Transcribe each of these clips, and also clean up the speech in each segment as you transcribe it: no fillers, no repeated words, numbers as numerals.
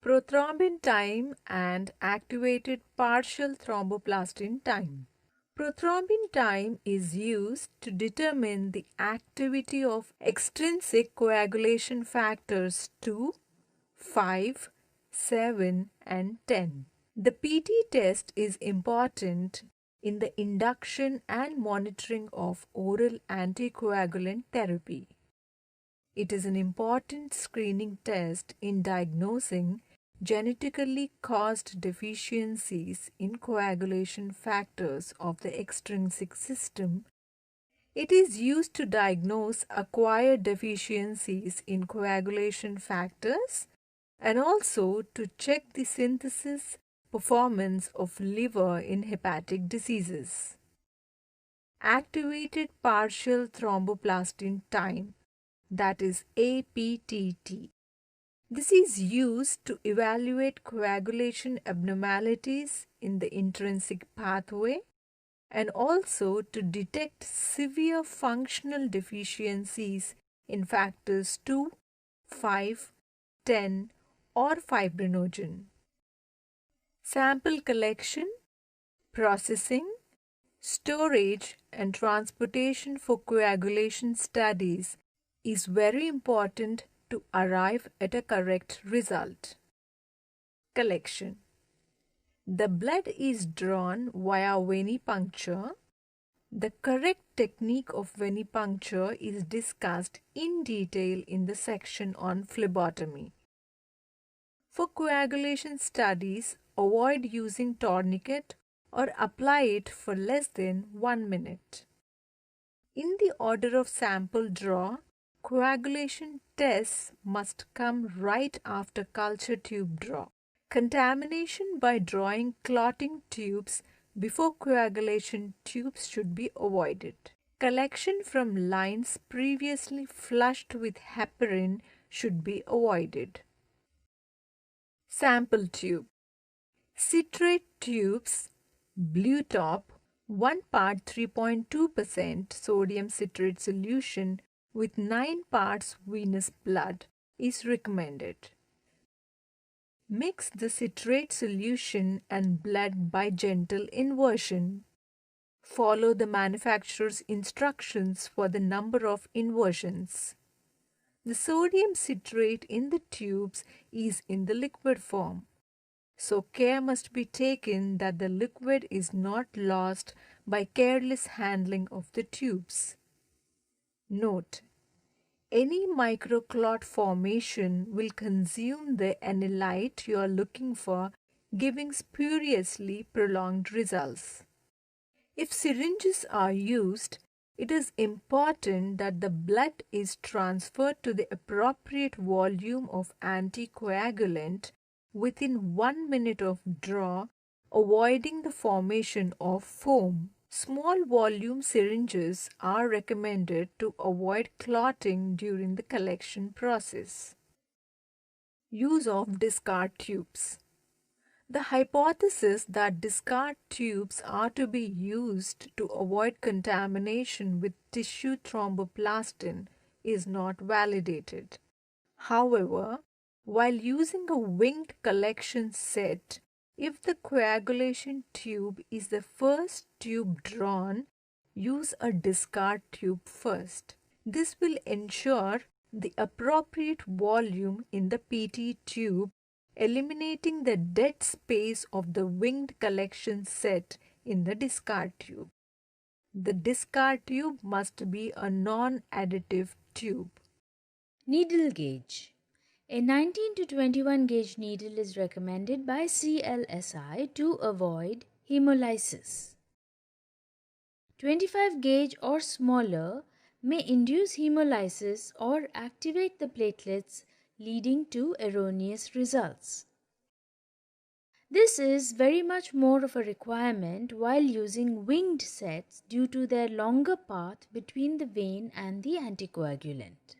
Prothrombin time and activated partial thromboplastin time. Prothrombin time is used to determine the activity of extrinsic coagulation factors 2, 5, 7, and 10. The PT test is important in the induction and monitoring of oral anticoagulant therapy. It is an important screening test in diagnosing genetically caused deficiencies in coagulation factors of the extrinsic system. It is used to diagnose acquired deficiencies in coagulation factors and also to check the synthesis performance of liver in hepatic diseases. Activated partial thromboplastin time, that is APTT. This is used to evaluate coagulation abnormalities in the intrinsic pathway and also to detect severe functional deficiencies in factors 2, 5, 10, or fibrinogen. Sample collection, processing, storage, and transportation for coagulation studies is very important to arrive at a correct result. Collection. The blood is drawn via venipuncture. The correct technique of venipuncture is discussed in detail in the section on phlebotomy. For coagulation studies, avoid using tourniquet or apply it for less than 1 minute. In the order of sample draw, coagulation tests must come right after culture tube draw. Contamination by drawing clotting tubes before coagulation tubes should be avoided. Collection from lines previously flushed with heparin should be avoided. Sample tube. Citrate tubes, blue top, 1 part 3.2% sodium citrate solution with 9 parts venous blood is recommended. Mix the citrate solution and blood by gentle inversion. Follow the manufacturer's instructions for the number of inversions. The sodium citrate in the tubes is in the liquid form, so care must be taken that the liquid is not lost by careless handling of the tubes. Note: any microclot formation will consume the analyte you are looking for, giving spuriously prolonged results. If syringes are used, it is important that the blood is transferred to the appropriate volume of anticoagulant within 1 minute of draw, avoiding the formation of foam. Small volume syringes are recommended to avoid clotting during the collection process. Use of discard tubes. The hypothesis that discard tubes are to be used to avoid contamination with tissue thromboplastin is not validated. However, while using a winged collection set, if the coagulation tube is the first tube drawn, use a discard tube first. This will ensure the appropriate volume in the PT tube, eliminating the dead space of the winged collection set in the discard tube. The discard tube must be a non-additive tube. Needle gauge. A 19 to 21 gauge needle is recommended by CLSI to avoid hemolysis. 25 gauge or smaller may induce hemolysis or activate the platelets, leading to erroneous results. This is very much more of a requirement while using winged sets due to their longer path between the vein and the anticoagulant.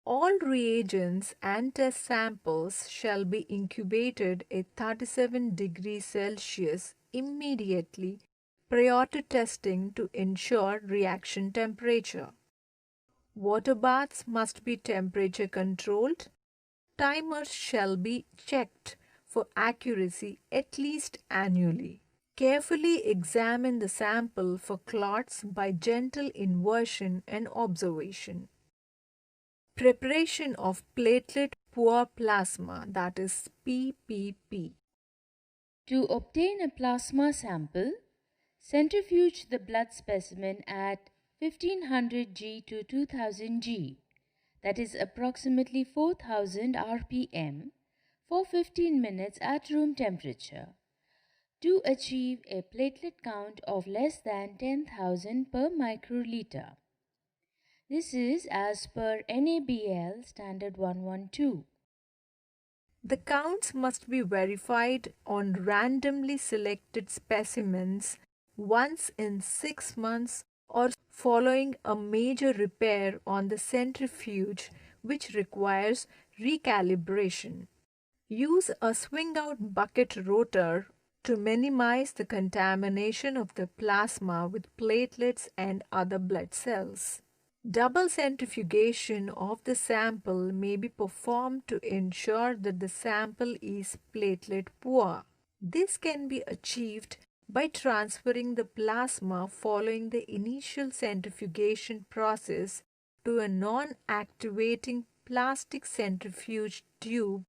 All reagents and test samples shall be incubated at 37 degrees Celsius immediately prior to testing to ensure reaction temperature. Water baths must be temperature controlled. Timers shall be checked for accuracy at least annually. Carefully examine the sample for clots by gentle inversion and observation. Preparation of platelet poor plasma, that is PPP. To obtain a plasma sample, centrifuge the blood specimen at 1500 G to 2000 G, that is approximately 4000 rpm, for 15 minutes at room temperature to achieve a platelet count of less than 10,000 per microliter. This is as per NABL Standard 112. The counts must be verified on randomly selected specimens once in 6 months or following a major repair on the centrifuge which requires recalibration. Use a swing-out bucket rotor to minimize the contamination of the plasma with platelets and other blood cells. Double centrifugation of the sample may be performed to ensure that the sample is platelet poor. This can be achieved by transferring the plasma following the initial centrifugation process to a non-activating plastic centrifuge tube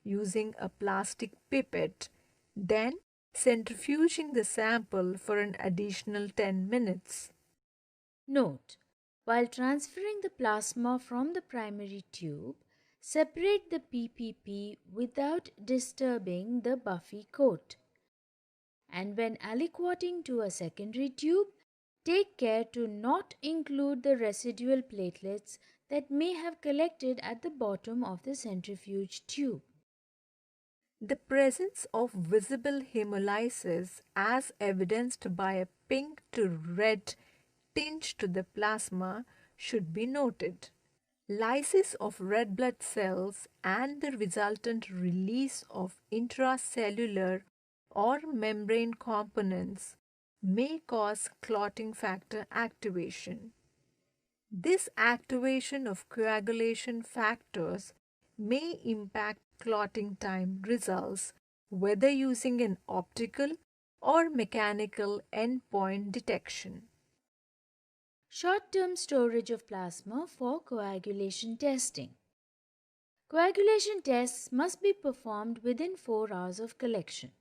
using a plastic pipette, then centrifuging the sample for an additional 10 minutes. Note: while transferring the plasma from the primary tube, separate the PPP without disturbing the buffy coat. And when aliquoting to a secondary tube, take care to not include the residual platelets that may have collected at the bottom of the centrifuge tube. The presence of visible hemolysis, as evidenced by a pink to red tinge to the plasma, should be noted. Lysis of red blood cells and the resultant release of intracellular or membrane components may cause clotting factor activation. This activation of coagulation factors may impact clotting time results, whether using an optical or mechanical endpoint detection. Short-term storage of plasma for coagulation testing. Coagulation tests must be performed within 4 hours of collection.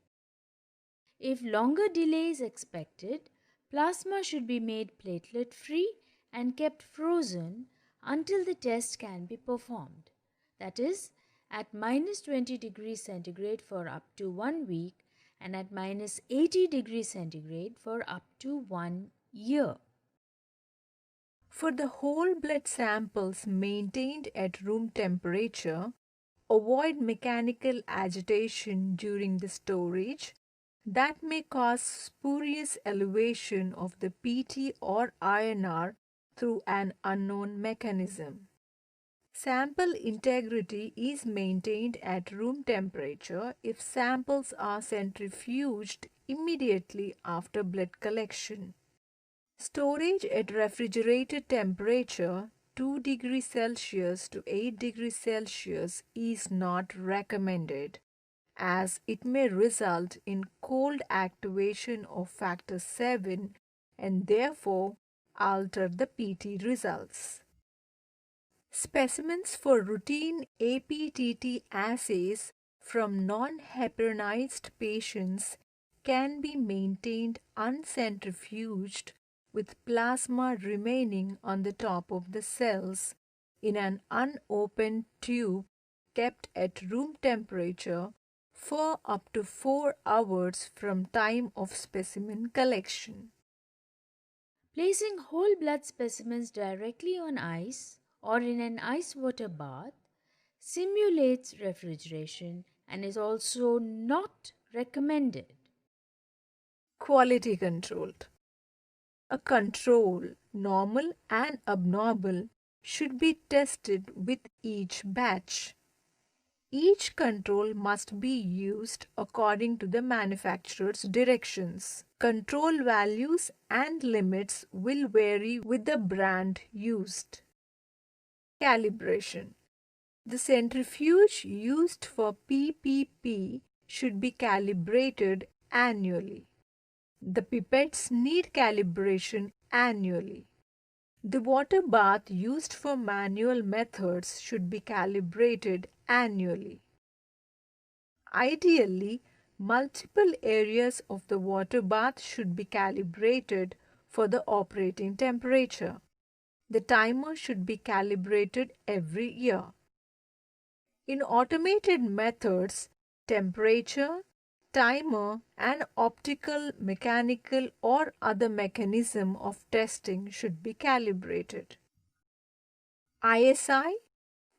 If longer delay is expected, plasma should be made platelet-free and kept frozen until the test can be performed. That is, at minus 20 degrees centigrade for up to 1 week and at minus 80 degrees centigrade for up to 1 year. For the whole blood samples maintained at room temperature, avoid mechanical agitation during the storage that may cause spurious elevation of the PT or INR through an unknown mechanism. Sample integrity is maintained at room temperature if samples are centrifuged immediately after blood collection. Storage at refrigerated temperature 2 degrees Celsius to 8 degrees Celsius is not recommended, as it may result in cold activation of factor 7 and therefore alter the PT results. Specimens for routine APT assays from non-heparinized patients can be maintained uncentrifuged with plasma remaining on the top of the cells in an unopened tube kept at room temperature for up to 4 hours from time of specimen collection. Placing whole blood specimens directly on ice or in an ice water bath simulates refrigeration and is also not recommended. Quality control. A control, normal and abnormal, should be tested with each batch. Each control must be used according to the manufacturer's directions. Control values and limits will vary with the brand used. Calibration. The centrifuge used for PPP should be calibrated annually. The pipettes need calibration annually. The water bath used for manual methods should be calibrated annually. Ideally, multiple areas of the water bath should be calibrated for the operating temperature. The timer should be calibrated every year. In automated methods, temperature, timer, and optical, mechanical, or other mechanism of testing should be calibrated. ISI,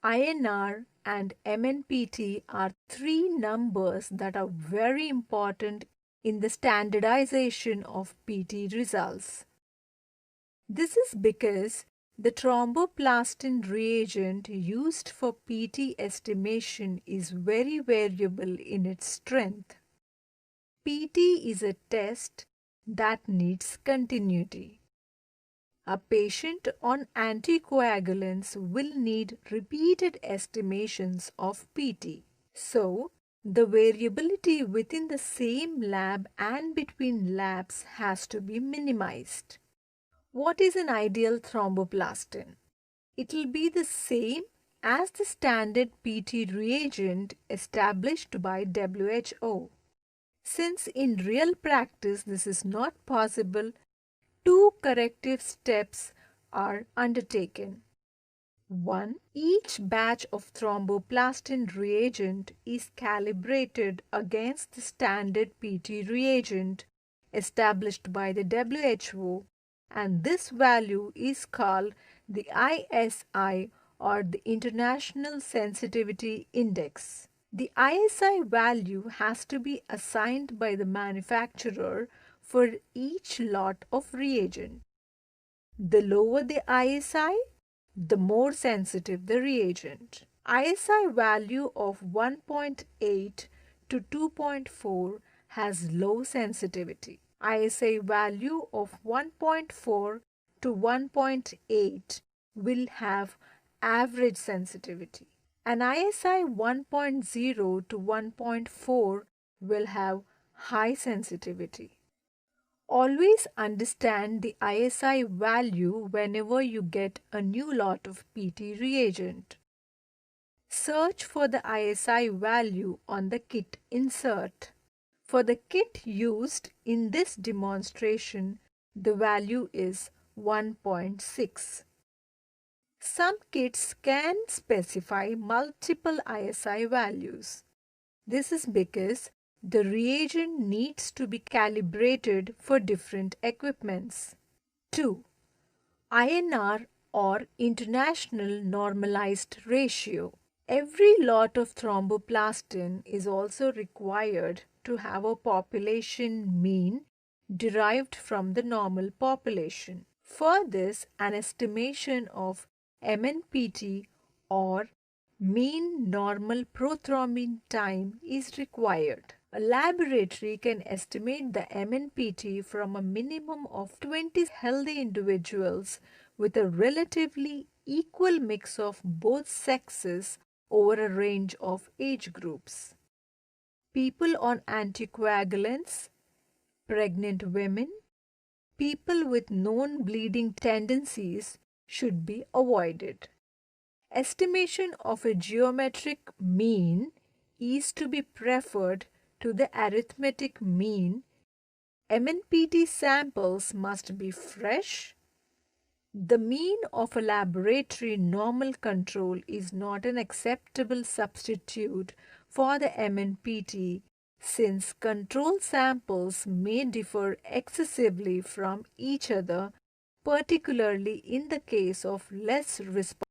INR, and MNPT are three numbers that are very important in the standardization of PT results. This is because the thromboplastin reagent used for PT estimation is very variable in its strength. PT is a test that needs continuity. A patient on anticoagulants will need repeated estimations of PT. So, the variability within the same lab and between labs has to be minimized. What is an ideal thromboplastin? It will be the same as the standard PT reagent established by WHO. Since in real practice this is not possible, two corrective steps are undertaken. 1. Each batch of thromboplastin reagent is calibrated against the standard PT reagent established by the WHO, and this value is called the ISI or the International Sensitivity Index. The ISI value has to be assigned by the manufacturer for each lot of reagent. The lower the ISI, the more sensitive the reagent. ISI value of 1.8 to 2.4 has low sensitivity. ISI value of 1.4 to 1.8 will have average sensitivity. An ISI 1.0 to 1.4 will have high sensitivity. Always understand the ISI value whenever you get a new lot of PT reagent. Search for the ISI value on the kit insert. For the kit used in this demonstration, the value is 1.6. Some kits can specify multiple ISI values. This is because the reagent needs to be calibrated for different equipments. 2. INR or International Normalized Ratio. Every lot of thromboplastin is also required to have a population mean derived from the normal population. For this, an estimation of MNPT or mean normal prothrombin time is required. A laboratory can estimate the MNPT from a minimum of 20 healthy individuals with a relatively equal mix of both sexes over a range of age groups. People on anticoagulants, pregnant women, people with known bleeding tendencies should be avoided. Estimation of a geometric mean is to be preferred to the arithmetic mean. MNPT samples must be fresh. The mean of a laboratory normal control is not an acceptable substitute for the MNPT since control samples may differ excessively from each other, particularly in the case of less responsive